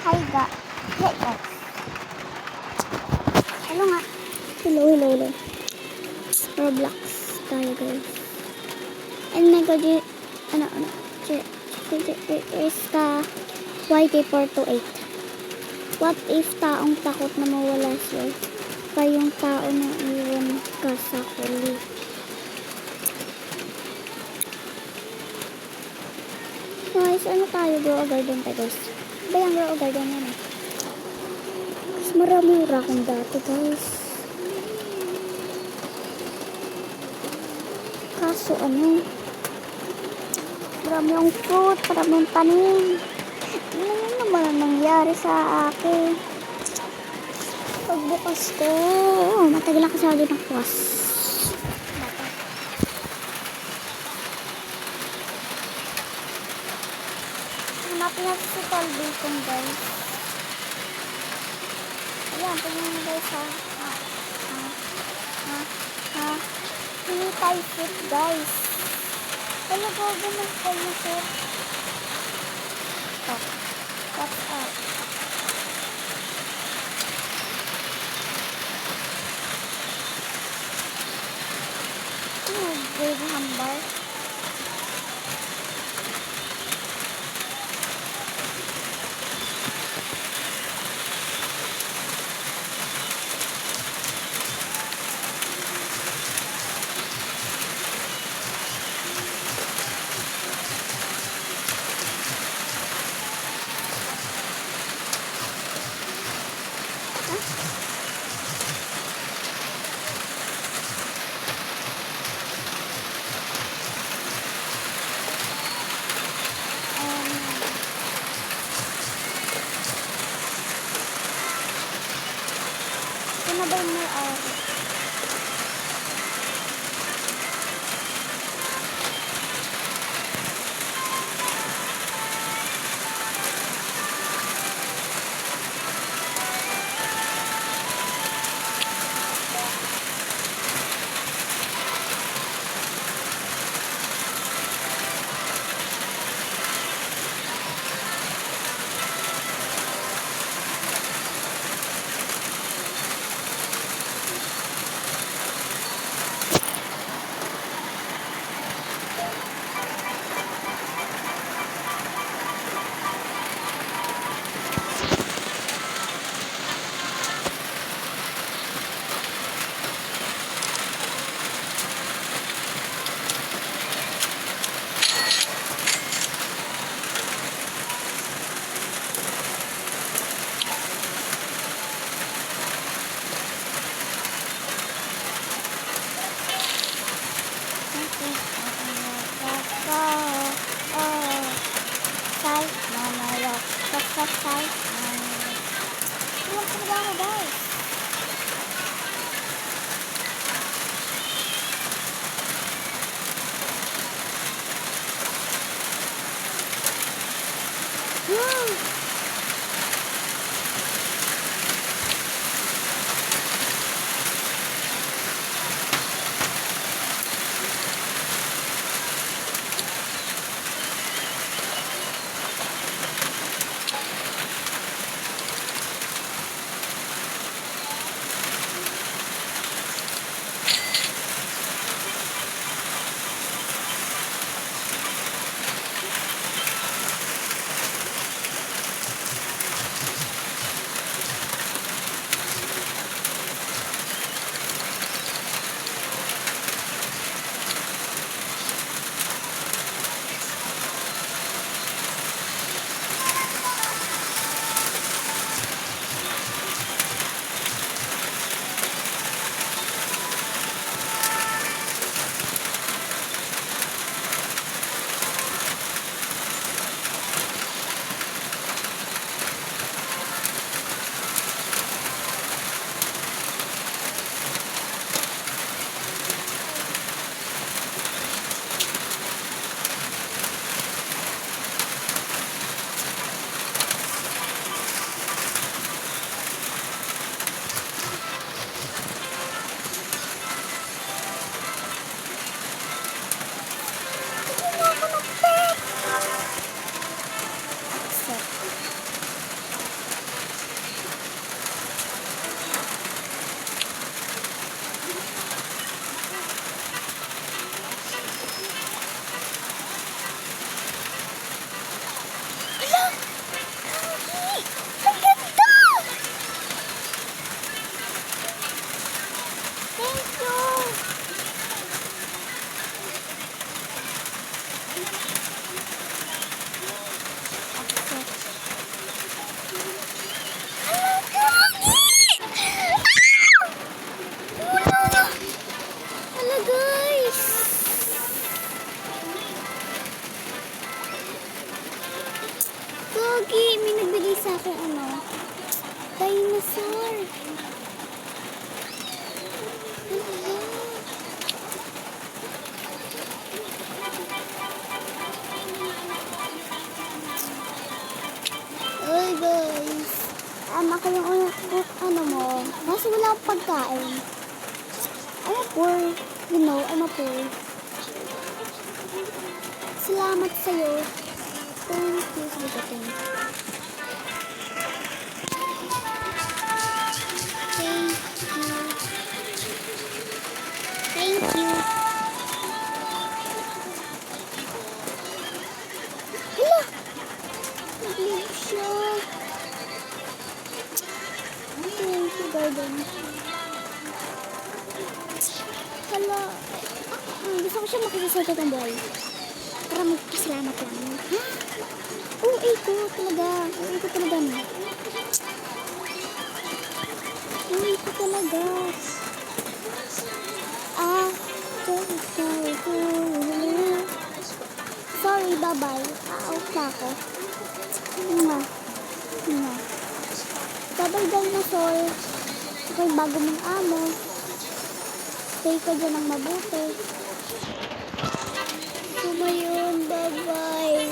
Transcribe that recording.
Hi guys. Hello nga. Hello. Roblox tayo guys. And may gaji, is ka YT428. What if taong takot na mawala siya? Pa yung tao na iwan ka sa huli. Guys, ano tayo? Grow a garden tayo guys. Ba yung grow a garden yan eh? Mas marami akong dati guys. Kaso ano? Marami yung fruit, marami yung tanim. Ano naman ang nangyari sa akin? Pagbukas ko, matagal ako sa akin ng kuwas. Hanapin natin si Talbicon guys. Ayan, tingnan mo guys ha. Hindi tayo fit guys. Ano ba ganun tayo fit? Oh, what's up? Baby hambar. Ano ba yung may ari? Pogi! May nagbigay sa akin ano? Dinosaur! Ay guys! Ako yung ano mo. Kasi wala akong pagkain. I'm a poor. You know, I'm a poor. Salamat sa'yo. Thank you. Sige, thank you. Thank you. Hala! Nag-leave siya. Thank you, garden. Hala. Gusto ko siya makikisaya ng boy. Para magpasalamat lang. Ha? Oo, ko talaga. Oo, ko talaga. Oo, ko talaga. Sorry, bye-bye. Out na ako. Nga. Bye-bye, dinosaur. Ako yung bago mong amo. Stay ka dyan ng mabuti. So, ngayon, bye-bye.